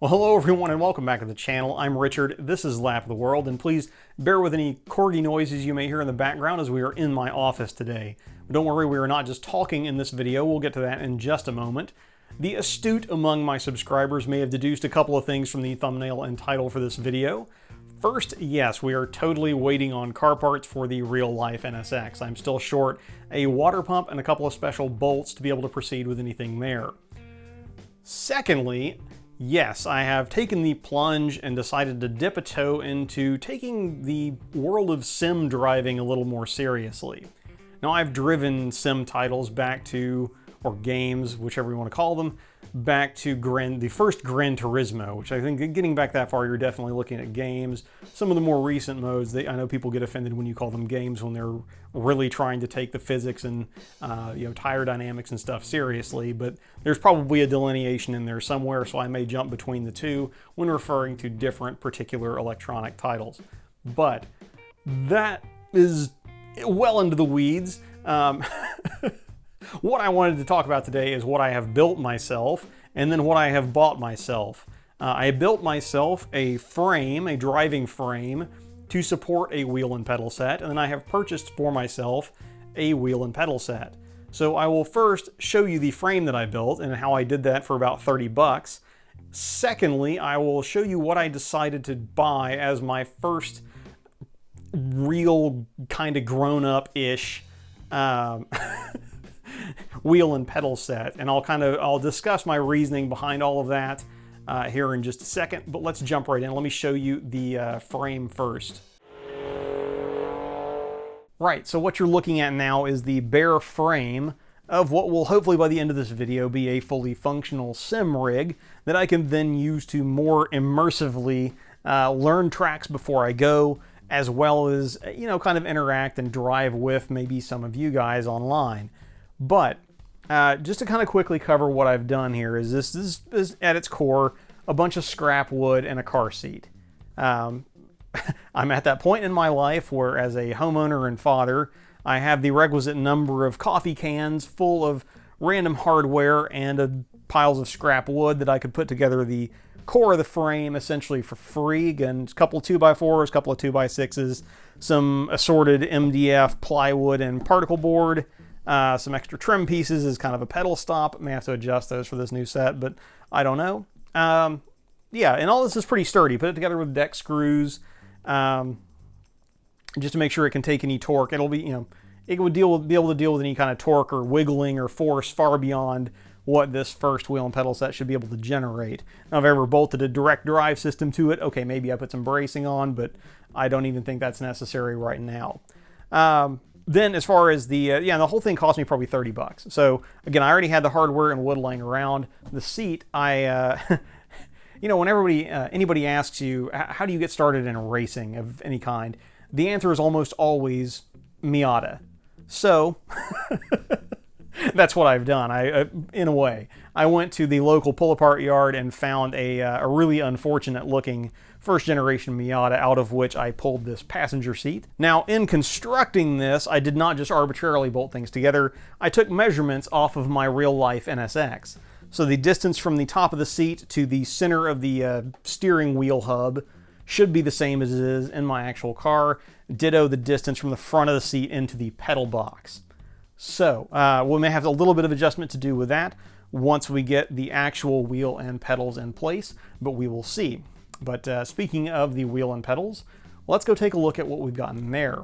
Well, hello everyone and welcome back to the channel. I'm Richard, this is Lap of the World, and please bear with any corgi noises you may hear in the background as we are in my office today. But don't worry, we are not just talking in this video, we'll get to that in just a moment. The astute among my subscribers may have deduced a couple of things from the thumbnail and title for this video. First, yes, we are totally waiting on car parts for the real-life NSX. I'm still short a water pump and a couple of special bolts to be able to proceed with anything there. Secondly, yes, I have taken the plunge and decided to dip a toe into taking the world of sim driving a little more seriously. Now, I've driven sim titles back to, or games, whichever you want to call them, back to the first Gran Turismo, which I think getting back that far, you're definitely looking at games. Some of the more recent modes, I know people get offended when you call them games when they're really trying to take the physics and tire dynamics and stuff seriously, but there's probably a delineation in there somewhere, so I may jump between the two when referring to different particular electronic titles. But that is well into the weeds. What I wanted to talk about today is what I have built myself and then what I have bought myself. I built myself a frame, a driving frame, to support a wheel and pedal set, and then I have purchased for myself a wheel and pedal set. So I will first show you the frame that I built and how I did that for about 30 bucks. Secondly, I will show you what I decided to buy as my first real kind of grown-up-ish wheel and pedal set, and I'll discuss my reasoning behind all of that here in just a second, but let's jump right in. Let me show you the frame first. Right, so what you're looking at now is the bare frame of what will hopefully by the end of this video be a fully functional sim rig that I can then use to more immersively learn tracks before I go, as well as kind of interact and drive with maybe some of you guys online. But just to kind of quickly cover what I've done here is this is at its core a bunch of scrap wood and a car seat. I'm at that point in my life where, as a homeowner and father, I have the requisite number of coffee cans full of random hardware and piles of scrap wood that I could put together the core of the frame essentially for free. Again, a couple of 2x4s, a couple of 2x6s, some assorted MDF, plywood, and particle board. Some extra trim pieces as kind of a pedal stop. May have to adjust those for this new set, but I don't know. Yeah, and all this is pretty sturdy. Put it together with deck screws, just to make sure it can take any torque. It'll be, it would be able to deal with any kind of torque or wiggling or force far beyond what this first wheel and pedal set should be able to generate. Now, if I ever bolted a direct drive system to it, okay, maybe I put some bracing on, but I don't even think that's necessary right now. Then as far as the whole thing cost me probably 30 bucks. So again, I already had the hardware and wood laying around. The seat, when anybody asks you, how do you get started in racing of any kind? The answer is almost always Miata. So that's what I've done. In a way, I went to the local pull-apart yard and found a really unfortunate-looking first-generation Miata, out of which I pulled this passenger seat. Now, in constructing this, I did not just arbitrarily bolt things together. I took measurements off of my real-life NSX. So the distance from the top of the seat to the center of the steering wheel hub should be the same as it is in my actual car. Ditto the distance from the front of the seat into the pedal box. So we may have a little bit of adjustment to do with that once we get the actual wheel and pedals in place, but we will see. But speaking of the wheel and pedals, let's go take a look at what we've got in there.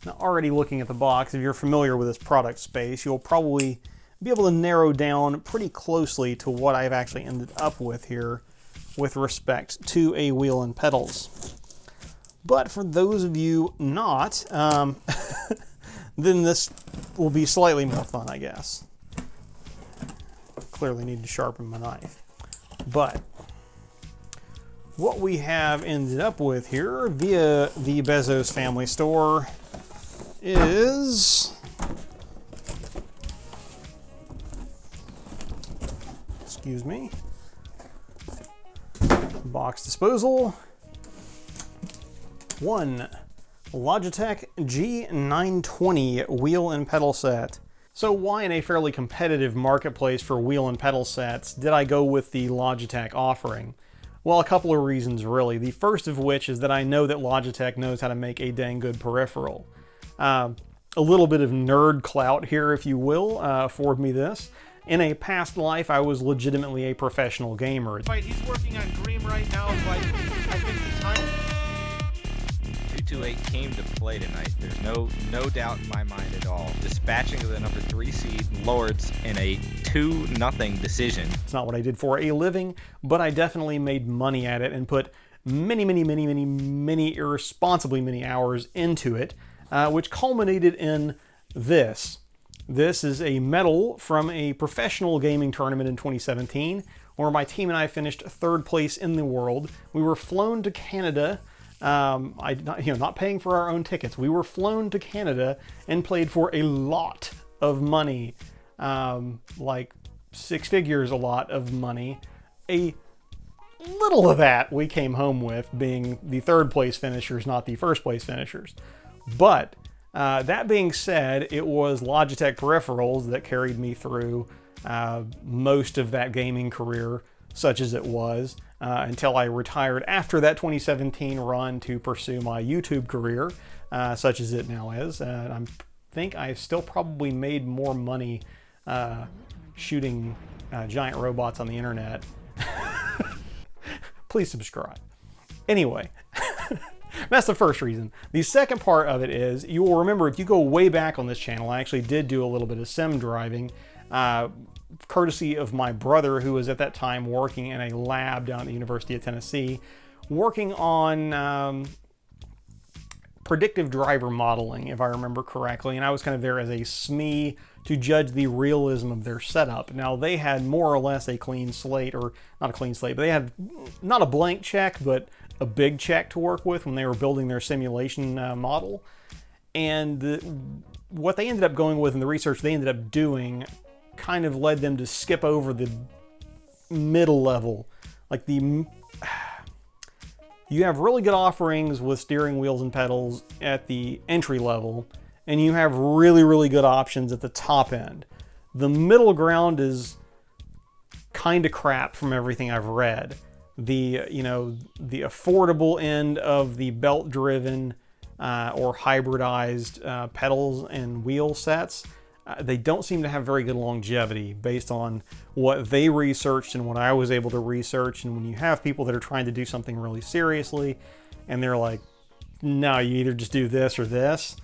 Now, already looking at the box, if you're familiar with this product space, you'll probably be able to narrow down pretty closely to what I've actually ended up with here with respect to a wheel and pedals. But for those of you not, then this will be slightly more fun, I guess. Clearly need to sharpen my knife. But what we have ended up with here via the Bezos family store is, excuse me, box disposal, one Logitech G920 wheel and pedal set. So why in a fairly competitive marketplace for wheel and pedal sets did I go with the Logitech offering? Well, a couple of reasons really. The first of which is that I know that Logitech knows how to make a dang good peripheral. A little bit of nerd clout here, if you will, afford me this. In a past life, I was legitimately a professional gamer. He's working on Dream right now, but I think the time... 228 came to play tonight. There's no doubt in my mind at all. Dispatching the number 3 seed Lords in a 2-0 decision. It's not what I did for a living, but I definitely made money at it and put many irresponsibly many hours into it, which culminated in this. This is a medal from a professional gaming tournament in 2017, where my team and I finished 3rd place in the world. We were flown to Canada. Not paying for our own tickets. We were flown to Canada and played for a lot of money, like 6 figures, a lot of money. A little of that we came home with, being the 3rd place finishers, not the 1st place finishers. But that being said, it was Logitech peripherals that carried me through most of that gaming career, such as it was, until I retired after that 2017 run to pursue my YouTube career, such as it now is. I think I still probably made more money shooting giant robots on the internet. Please subscribe. Anyway, that's the first reason. The second part of it is, you will remember, if you go way back on this channel, I actually did do a little bit of sim driving, courtesy of my brother, who was at that time working in a lab down at the University of Tennessee, working on predictive driver modeling, if I remember correctly, and I was kind of there as a SME to judge the realism of their setup. Now, they had more or less a clean slate, or not a clean slate, but they had not a blank check, but a big check to work with when they were building their simulation model. And what they ended up going with, and the research they ended up doing, kind of led them to skip over the middle level. Like you have really good offerings with steering wheels and pedals at the entry level, and you have really good options at the top end. The middle ground is kind of crap from everything I've read. The affordable end of the belt-driven or hybridized pedals and wheel sets, they don't seem to have very good longevity based on what they researched and what I was able to research. And when you have people that are trying to do something really seriously and they're like, no, you either just do this or this,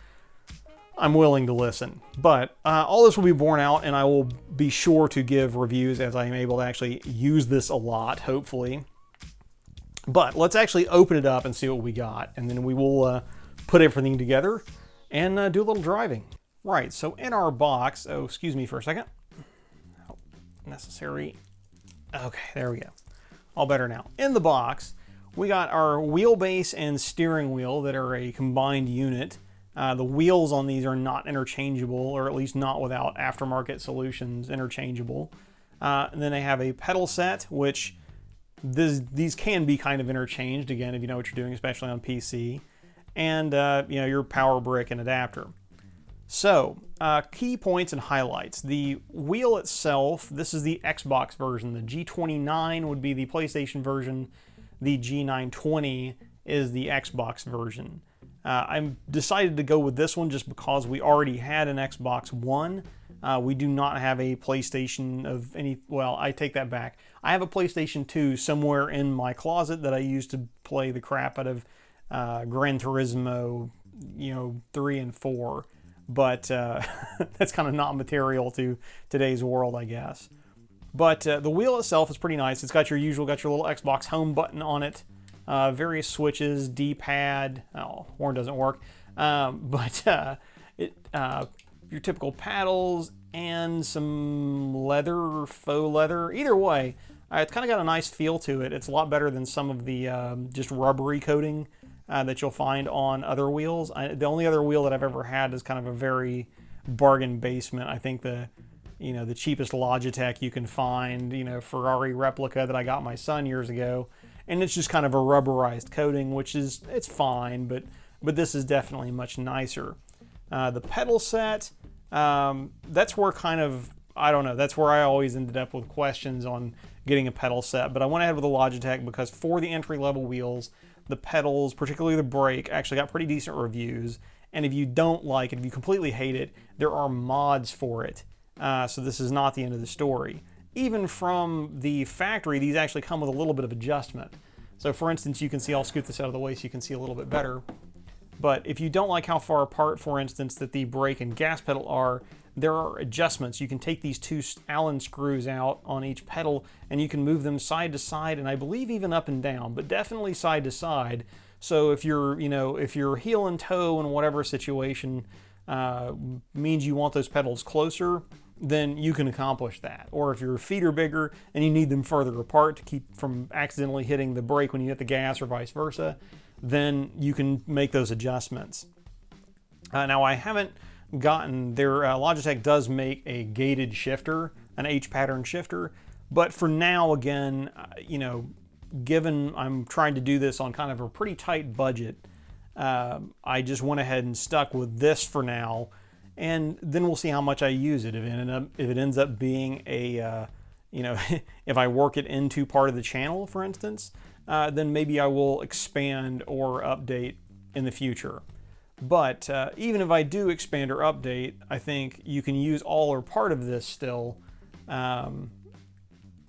I'm willing to listen. But all this will be borne out, and I will be sure to give reviews as I am able to actually use this a lot, hopefully. But let's actually open it up and see what we got, and then we will put everything together and do a little driving. Right, so in our box, oh, excuse me for a second. Oh, necessary. Okay, there we go. All better now. In the box, we got our wheelbase and steering wheel that are a combined unit. The wheels on these are not interchangeable, or at least not without aftermarket solutions interchangeable. And then they have a pedal set, which these can be kind of interchanged, again, if you know what you're doing, especially on PC. And your power brick and adapter. So, key points and highlights. The wheel itself, this is the Xbox version. The G29 would be the PlayStation version. The G920 is the Xbox version. I decided to go with this one just because we already had an Xbox One. We do not have a PlayStation of any, well, I take that back. I have a PlayStation 2 somewhere in my closet that I use to play the crap out of Gran Turismo, 3 and 4. But that's kind of not material to today's world, I guess. But the wheel itself is pretty nice. It's got your little Xbox home button on it, various switches, D-pad. Oh, horn doesn't work. Your typical paddles and some leather, faux leather. Either way, it's kind of got a nice feel to it. It's a lot better than some of the just rubbery coating that you'll find on other wheels. The only other wheel that I've ever had is kind of a very bargain basement. I think the cheapest Logitech you can find, Ferrari replica that I got my son years ago, and it's just kind of a rubberized coating, it's fine, but this is definitely much nicer. The pedal set, That's where kind of, I don't know, that's where I always ended up with questions on getting a pedal set. But I went ahead with the Logitech because for the entry-level wheels, the pedals, particularly the brake, actually got pretty decent reviews. And if you don't like it, if you completely hate it, there are mods for it. So this is not the end of the story. Even from the factory, these actually come with a little bit of adjustment. So for instance, you can see, I'll scoot this out of the way so you can see a little bit better. But if you don't like how far apart, for instance, that the brake and gas pedal are, there are adjustments. You can take these two Allen screws out on each pedal and you can move them side to side, and I believe even up and down, but definitely side to side. So if you're, if you're heel and toe in whatever situation means you want those pedals closer, then you can accomplish that. Or if your feet are bigger and you need them further apart to keep from accidentally hitting the brake when you hit the gas or vice versa, then you can make those adjustments. Now I haven't gotten, Logitech does make a gated shifter, an H-pattern shifter, but for now, again, given I'm trying to do this on kind of a pretty tight budget, I just went ahead and stuck with this for now, and then we'll see how much I use it. If it ends up being a, if I work it into part of the channel, for instance, then maybe I will expand or update in the future. But even if I do expand or update, I think you can use all or part of this still. And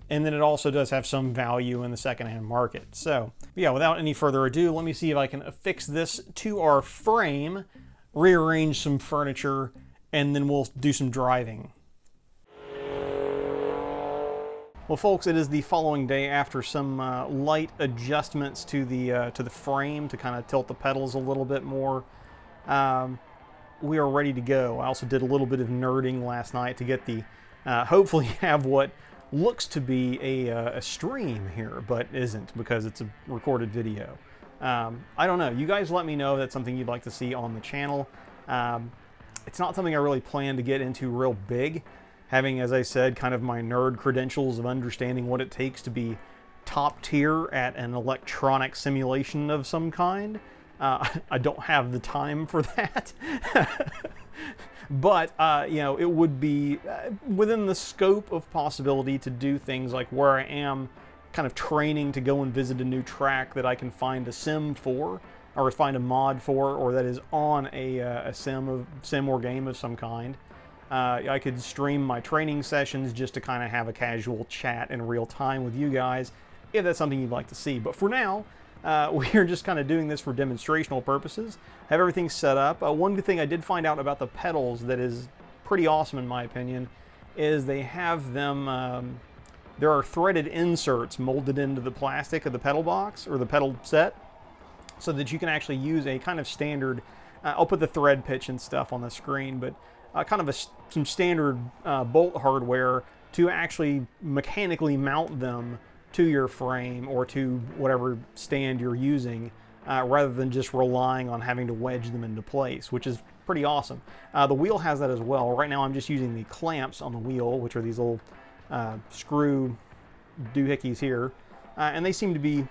then it also does have some value in the secondhand market. So yeah, without any further ado, let me see if I can affix this to our frame, rearrange some furniture, and then we'll do some driving. Well, folks, it is the following day after some light adjustments to the frame to kind of tilt the pedals a little bit more. We are ready to go. I also did a little bit of nerding last night to get the hopefully have what looks to be a stream here, but isn't because it's a recorded video. I don't know. You guys let me know if that's something you'd like to see on the channel. It's not something I really plan to get into real big, having, as I said, kind of my nerd credentials of understanding what it takes to be top tier at an electronic simulation of some kind. I don't have the time for that. But, it would be within the scope of possibility to do things like where I am kind of training to go and visit a new track that I can find a sim for, or find a mod for, or that is on a sim or game of some kind. I could stream my training sessions just to kind of have a casual chat in real time with you guys, if that's something you'd like to see. But for now, we're just kind of doing this for demonstrational purposes. Have everything set up. One good thing I did find out about the pedals that is pretty awesome in my opinion is they have them, there are threaded inserts molded into the plastic of the pedal box or the pedal set so that you can actually use a kind of standard, I'll put the thread pitch and stuff on the screen, but kind of some standard bolt hardware to actually mechanically mount them to your frame or to whatever stand you're using, rather than just relying on having to wedge them into place, which is pretty awesome. The wheel has that as well. Right now I'm just using the clamps on the wheel, which are these little screw doohickeys here, and they seem to be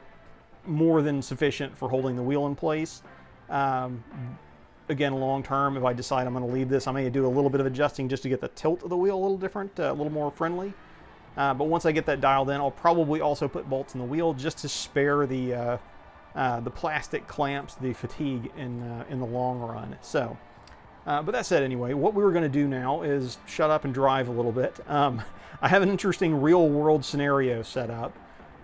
more than sufficient for holding the wheel in place. Again, long term, if I decide I'm going to leave this, I may do a little bit of adjusting just to get the tilt of the wheel a little different, a little more friendly. But once I get that dialed in, I'll probably also put bolts in the wheel just to spare the plastic clamps, the fatigue in the long run. So, but that said, anyway, what we were going to do now is shut up and drive a little bit. I have an interesting real-world scenario set up.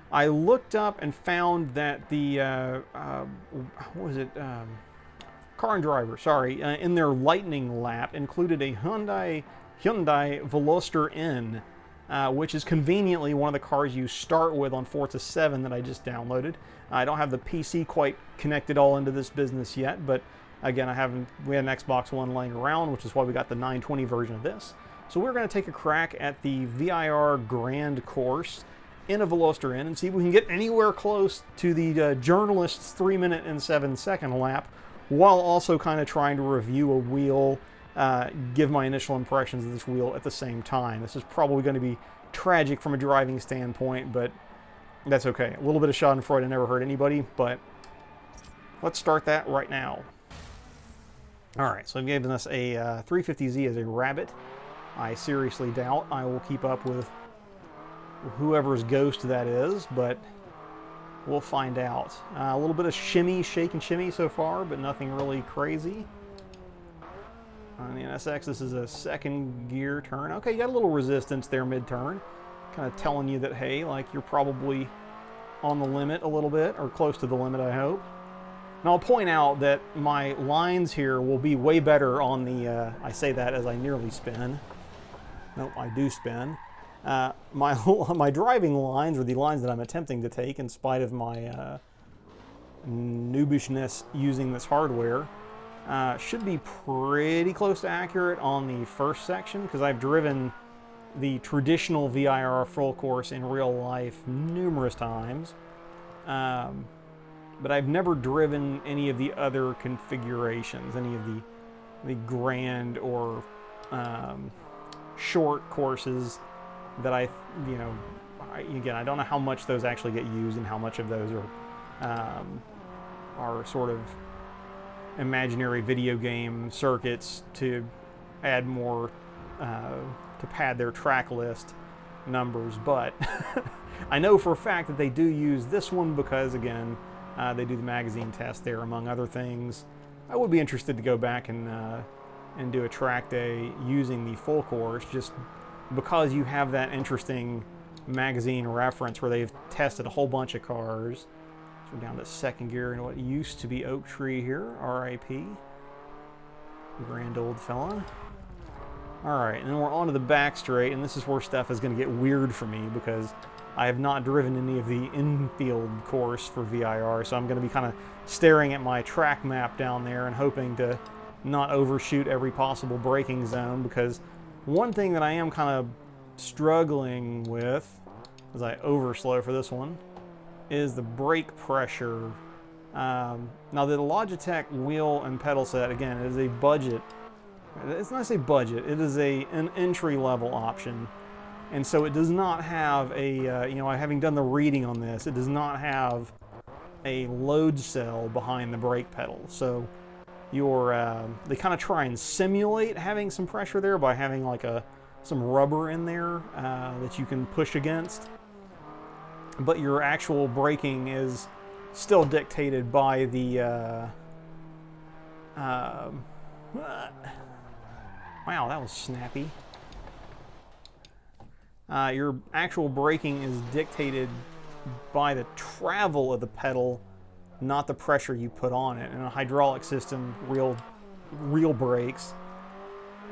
I looked up and found that the what was it? Car and Driver, sorry, in their Lightning Lap included a Hyundai Veloster N. Which is conveniently one of the cars you start with on Forza 7 that I just downloaded. I don't have the PC quite connected all into this business yet, but again, we had an Xbox One laying around, which is why we got the 920 version of this. So we're going to take a crack at the VIR Grand Course in a Veloster N and see if we can get anywhere close to the journalist's 3-minute and 7-second lap, while also kind of trying to review a wheel, give my initial impressions of this wheel at the same time. This is probably going to be tragic from a driving standpoint, but that's okay. A little bit of schadenfreude never hurt anybody, but let's start that right now. All right, so I've given us a 350Z as a rabbit. I seriously doubt I will keep up with whoever's ghost that is, but we'll find out. A little bit of shimmy, shake and shimmy so far, but nothing really crazy. On the NSX, this is a second gear turn. Okay, you got a little resistance there mid-turn. Kind of telling you that, hey, like you're probably on the limit a little bit, or close to the limit, I hope. And I'll point out that my lines here will be way better on the, I say that as I nearly spin. Nope, I do spin. My driving lines, or the lines that I'm attempting to take in spite of my noobishness using this hardware, should be pretty close to accurate on the first section, because I've driven the traditional VIR full course in real life numerous times. But I've never driven any of the other configurations, any of the grand or short courses that again, I don't know how much those actually get used and how much of those are sort of imaginary video game circuits to add more, to pad their track list numbers. But I know for a fact that they do use this one because, again, they do the magazine test there, among other things. I would be interested to go back and do a track day using the full course, just because you have that interesting magazine reference where they've tested a whole bunch of cars. So we're down to second gear in what used to be Oak Tree here, RIP. Grand old fella. All right, and then we're on to the back straight, and this is where stuff is going to get weird for me because I have not driven any of the infield course for VIR, so I'm going to be kind of staring at my track map down there and hoping to not overshoot every possible braking zone, because one thing that I am kind of struggling with, as I overslow for this one, is the brake pressure. Now the Logitech wheel and pedal set, again, is a budget. It's not a budget, it is an entry-level option. And so it does not have a, having done the reading on this, it does not have a load cell behind the brake pedal. So they kind of try and simulate having some pressure there by having like some rubber in there that you can push against. But your actual braking is still dictated by the, wow, that was snappy. Your actual braking is dictated by the travel of the pedal, not the pressure you put on it. In a hydraulic system, real brakes,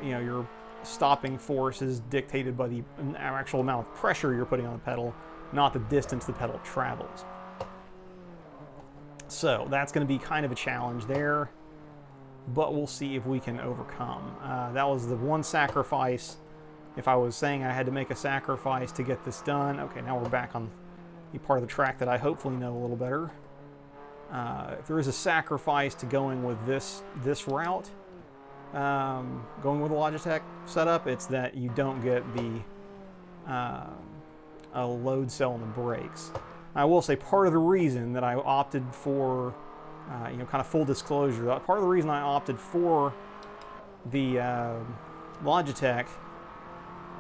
your stopping force is dictated by the actual amount of pressure you're putting on the pedal, not the distance the pedal travels. So that's going to be kind of a challenge there, but we'll see if we can overcome. That was the one sacrifice. If I was saying I had to make a sacrifice to get this done, okay, now we're back on the part of the track that I hopefully know a little better. If there is a sacrifice to going with this route, going with a Logitech setup, it's that you don't get a load cell on the brakes. I will say part of the reason that I opted for, kind of full disclosure, part of the reason I opted for the Logitech,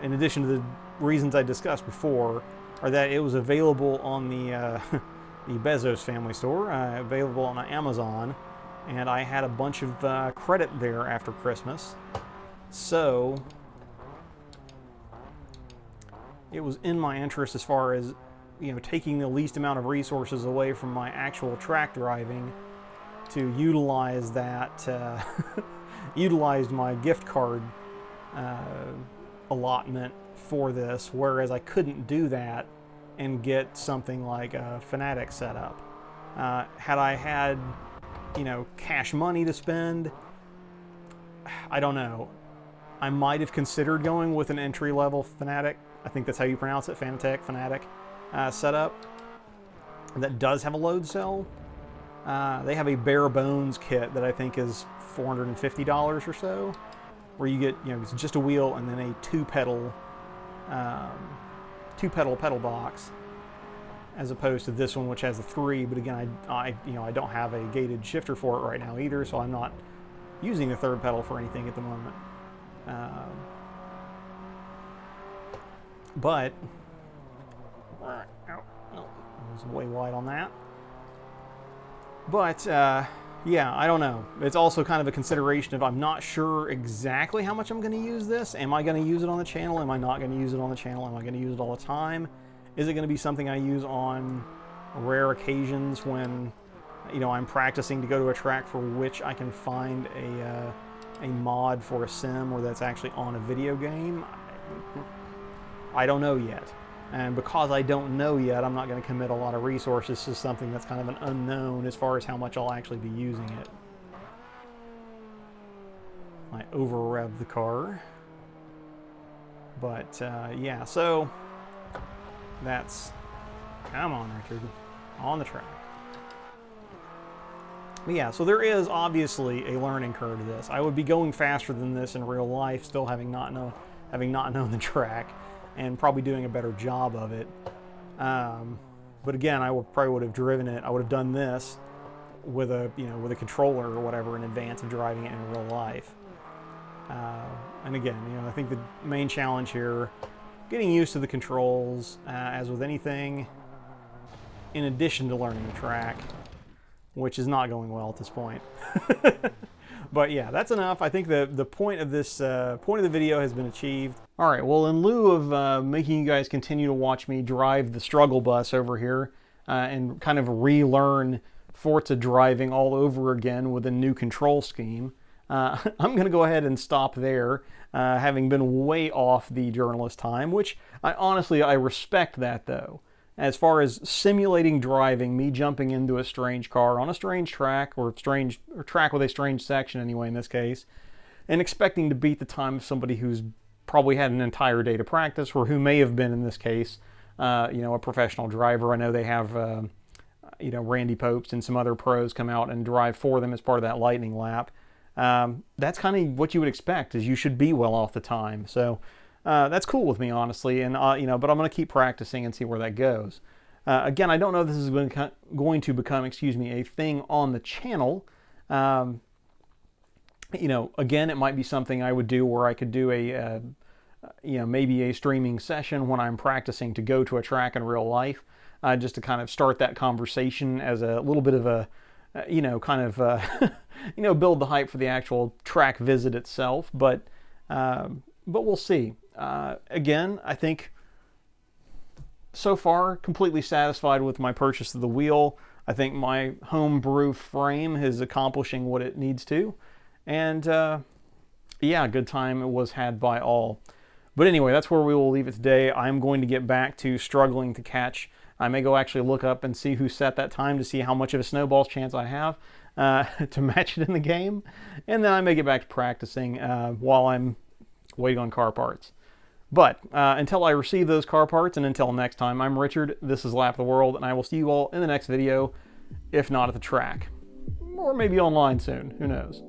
in addition to the reasons I discussed before, are that it was available on the the Bezos family store, available on Amazon, and I had a bunch of credit there after Christmas. So it was in my interest, as far as taking the least amount of resources away from my actual track driving, to utilize that, utilized my gift card allotment for this, whereas I couldn't do that and get something like a Fanatic setup. Had I had, cash money to spend, I don't know. I might have considered going with an entry-level Fanatic. I think that's how you pronounce it, Fanatic setup. That does have a load cell. They have a bare bones kit that I think is $450 or so, where you get, it's just a wheel and then a two pedal pedal box, as opposed to this one, which has a 3. But again, I don't have a gated shifter for it right now either, so I'm not using the third pedal for anything at the moment. But oh, no, I was way wide on that. But yeah, I don't know. It's also kind of a consideration of I'm not sure exactly how much I'm going to use this. Am I going to use it on the channel? Am I not going to use it on the channel? Am I going to use it all the time? Is it going to be something I use on rare occasions when, you know, I'm practicing to go to a track for which I can find a mod for a sim or that's actually on a video game? I don't know yet. And because I don't know yet, I'm not going to commit a lot of resources to something that's kind of an unknown as far as how much I'll actually be using it. I over-rev the car. But yeah, so that's... Come on, Richard. On the track. But yeah, so there is obviously a learning curve to this. I would be going faster than this in real life, still having not known the track, and probably doing a better job of it. But again, I probably would have driven it. I would have done this with a with a controller or whatever in advance of driving it in real life. And again, I think the main challenge here, getting used to the controls, as with anything, in addition to learning the track, which is not going well at this point. But yeah, that's enough. I think the point of this point of the video has been achieved. All right, well, in lieu of making you guys continue to watch me drive the struggle bus over here and kind of relearn Forza driving all over again with a new control scheme, I'm going to go ahead and stop there, having been way off the journalist time, which I respect that, though. As far as simulating driving, me jumping into a strange car on a strange track, or track with a strange section anyway in this case, and expecting to beat the time of somebody who's probably had an entire day to practice, or who may have been, in this case, a professional driver. I know they have, Randy Popes and some other pros come out and drive for them as part of that lightning lap. That's kind of what you would expect, is you should be well off the time. So that's cool with me, honestly, and but I'm going to keep practicing and see where that goes. Again, I don't know if this is going to become, a thing on the channel. Again, it might be something I would do where I could do a, maybe a streaming session when I'm practicing to go to a track in real life, just to kind of start that conversation as a little bit of a, build the hype for the actual track visit itself. But we'll see. Again, I think so far completely satisfied with my purchase of the wheel. I think my homebrew frame is accomplishing what it needs to. And yeah, good time it was had by all. But anyway, that's where we will leave it today. I'm going to get back to struggling to catch. I may go actually look up and see who set that time to see how much of a snowball's chance I have to match it in the game. And then I may get back to practicing while I'm waiting on car parts. But until I receive those car parts, and until next time, I'm Richard, this is Lap the World, and I will see you all in the next video, if not at the track. Or maybe online soon, who knows.